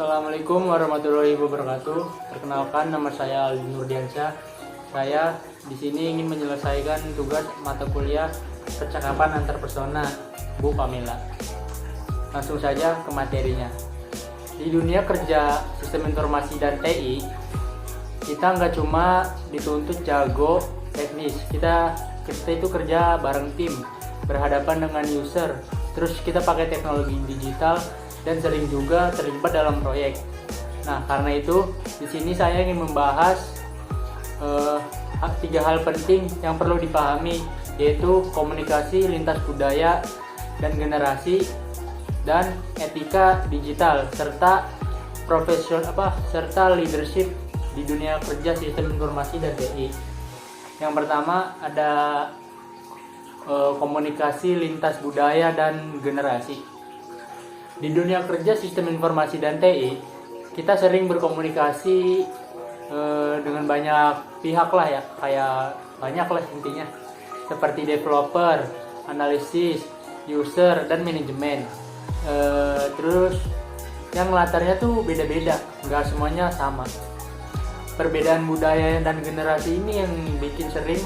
Assalamualaikum warahmatullahi wabarakatuh. Perkenalkan, nama saya Aldi Nurdiansyah. Saya di sini ingin menyelesaikan tugas mata kuliah percakapan antar persona Bu Pamela. Langsung saja ke materinya. Di dunia kerja sistem informasi dan TI, kita nggak cuma dituntut jago teknis, kita itu kerja bareng tim, berhadapan dengan user, terus kita pakai teknologi digital dan sering juga terlibat dalam proyek. Nah, karena itu di sini saya ingin membahas tiga hal penting yang perlu dipahami, yaitu komunikasi lintas budaya dan generasi, dan etika digital, serta serta leadership di dunia kerja sistem informasi dan TI. Yang pertama ada komunikasi lintas budaya dan generasi. Di dunia kerja sistem informasi dan TI, kita sering berkomunikasi dengan banyak pihak lah ya, kayak banyak lah intinya, seperti developer, analisis, user, dan manajemen. Terus yang latarnya tuh beda-beda, nggak semuanya sama. Perbedaan budaya dan generasi ini yang bikin sering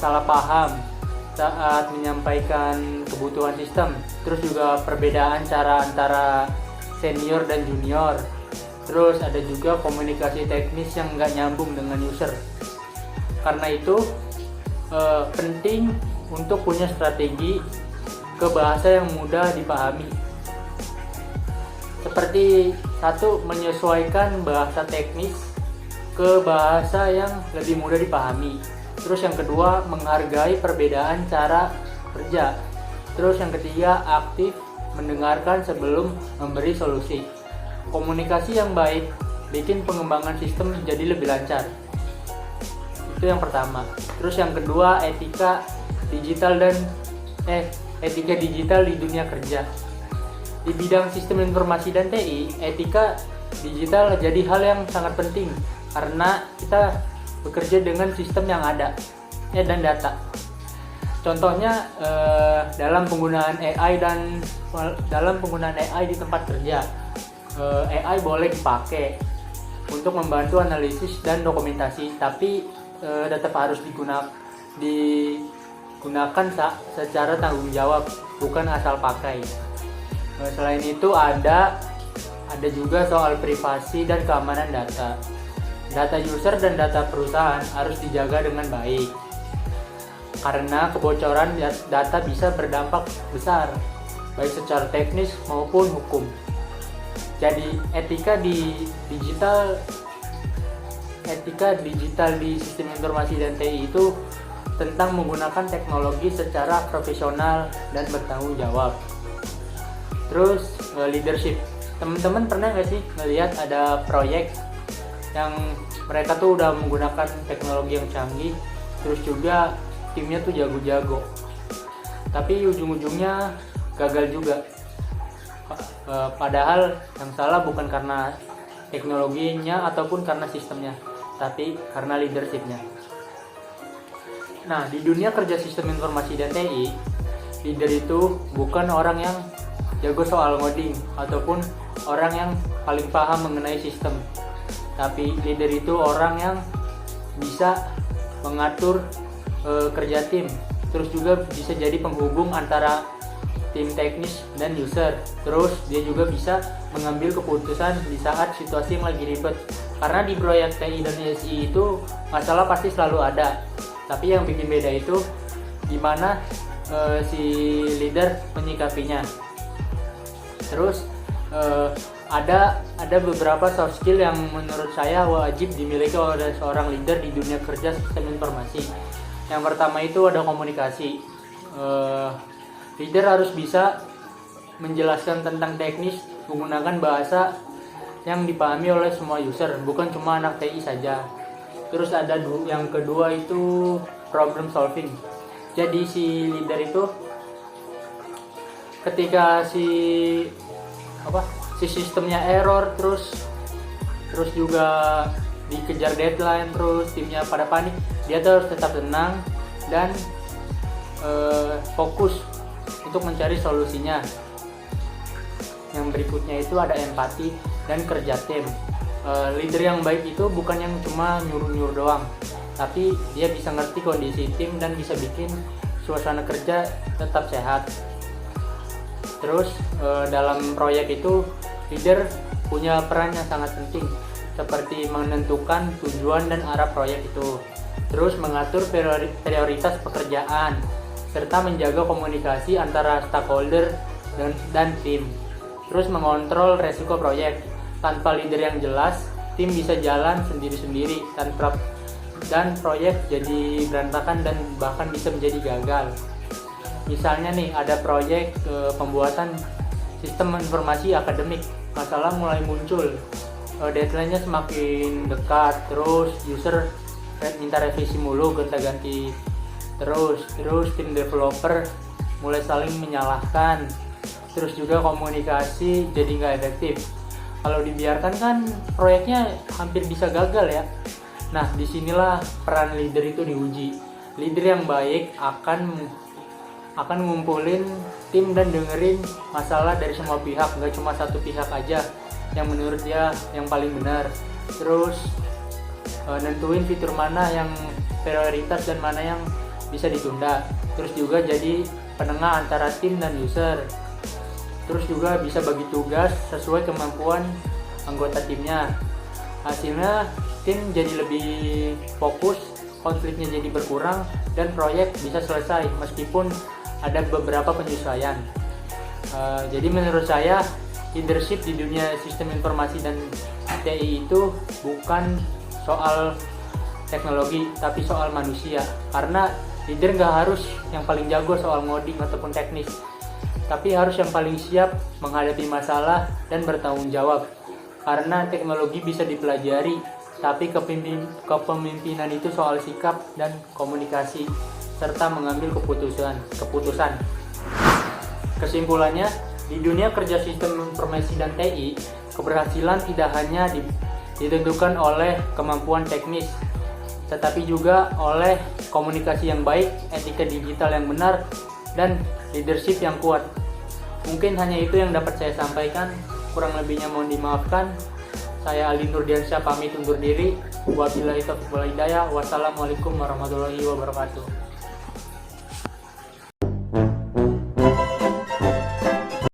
salah paham saat menyampaikan kebutuhan sistem. Terus juga perbedaan cara antara senior dan junior. Terus ada juga komunikasi teknis yang nggak nyambung dengan user. Karena itu penting untuk punya strategi ke bahasa yang mudah dipahami. Seperti satu, menyesuaikan bahasa teknis ke bahasa yang lebih mudah dipahami. Terus yang kedua, menghargai perbedaan cara kerja. Terus yang ketiga, aktif mendengarkan sebelum memberi solusi. Komunikasi yang baik bikin pengembangan sistem jadi lebih lancar. Itu yang pertama. Terus yang kedua, etika digital di dunia kerja. Di bidang sistem informasi dan TI, etika digital jadi hal yang sangat penting karena kita bekerja dengan sistem yang ada dan data. Contohnya dalam penggunaan AI di tempat kerja, AI boleh dipakai untuk membantu analisis dan dokumentasi, tapi tetap harus digunakan secara tanggung jawab, bukan asal pakai. Selain itu ada juga soal privasi dan keamanan data. Data user dan data perusahaan harus dijaga dengan baik, karena kebocoran data bisa berdampak besar, baik secara teknis maupun hukum. Jadi etika digital di sistem informasi dan TI itu tentang menggunakan teknologi secara profesional dan bertanggung jawab. Terus leadership. Teman-teman pernah nggak sih ngelihat ada proyek yang mereka tuh udah menggunakan teknologi yang canggih, terus juga timnya tuh jago-jago, tapi ujung-ujungnya gagal juga. Padahal yang salah bukan karena teknologinya ataupun karena sistemnya, tapi karena leadershipnya. Nah, di dunia kerja sistem informasi dan TI, leader itu bukan orang yang jago soal ngoding ataupun orang yang paling paham mengenai sistem, tapi leader itu orang yang bisa mengatur kerja tim, terus juga bisa jadi penghubung antara tim teknis dan user. Terus dia juga bisa mengambil keputusan di saat situasi yang lagi ribet, karena di proyek TI dan SI itu masalah pasti selalu ada, tapi yang bikin beda itu gimana si leader menyikapinya. Terus ada beberapa soft skill yang menurut saya wajib dimiliki oleh seorang leader di dunia kerja sistem informasi. Yang pertama itu ada komunikasi. Leader harus bisa menjelaskan tentang teknis menggunakan bahasa yang dipahami oleh semua user, bukan cuma anak TI saja. Terus ada yang kedua itu problem solving. Jadi si leader itu ketika si sistemnya error, terus juga dikejar deadline, terus timnya pada panik, dia tuh harus tetap tenang dan fokus untuk mencari solusinya. Yang berikutnya itu ada empati dan kerja tim. Leader yang baik itu bukan yang cuma nyuruh-nyuruh doang, tapi dia bisa ngerti kondisi tim dan bisa bikin suasana kerja tetap sehat. Terus dalam proyek itu leader punya peran yang sangat penting, seperti menentukan tujuan dan arah proyek itu, terus mengatur prioritas pekerjaan, serta menjaga komunikasi antara stakeholder dan tim, terus mengontrol resiko proyek. Tanpa leader yang jelas, tim bisa jalan sendiri-sendiri dan proyek jadi berantakan dan bahkan bisa menjadi gagal. Misalnya nih, ada proyek pembuatan sistem informasi akademik, masalah mulai muncul, deadline-nya semakin dekat, terus user minta revisi mulu, gonta-ganti terus tim developer mulai saling menyalahkan, terus juga komunikasi jadi nggak efektif. Kalau dibiarkan kan proyeknya hampir bisa gagal ya. Nah, disinilah peran leader itu diuji. Leader yang baik akan ngumpulin tim dan dengerin masalah dari semua pihak, nggak cuma satu pihak aja yang menurut dia yang paling benar. Terus nentuin fitur mana yang prioritas dan mana yang bisa ditunda. Terus juga jadi penengah antara tim dan user. Terus juga bisa bagi tugas sesuai kemampuan anggota timnya. Hasilnya tim jadi lebih fokus, konfliknya jadi berkurang, dan proyek bisa selesai meskipun ada beberapa penyesuaian. Jadi menurut saya leadership di dunia sistem informasi dan TI itu bukan soal teknologi tapi soal manusia. Karena leader nggak harus yang paling jago soal ngoding ataupun teknis, tapi harus yang paling siap menghadapi masalah dan bertanggung jawab. Karena teknologi bisa dipelajari, tapi kepemimpinan itu soal sikap dan komunikasi serta mengambil keputusan. Kesimpulannya, di dunia kerja sistem informasi dan TI, keberhasilan tidak hanya ditentukan oleh kemampuan teknis, tetapi juga oleh komunikasi yang baik, etika digital yang benar, dan leadership yang kuat. Mungkin hanya itu yang dapat saya sampaikan, kurang lebihnya mohon dimaafkan. Saya Ali Nurdiansyah pamit undur diri. Wabillahi taufiq wal hidayah. Wassalamualaikum warahmatullahi wabarakatuh.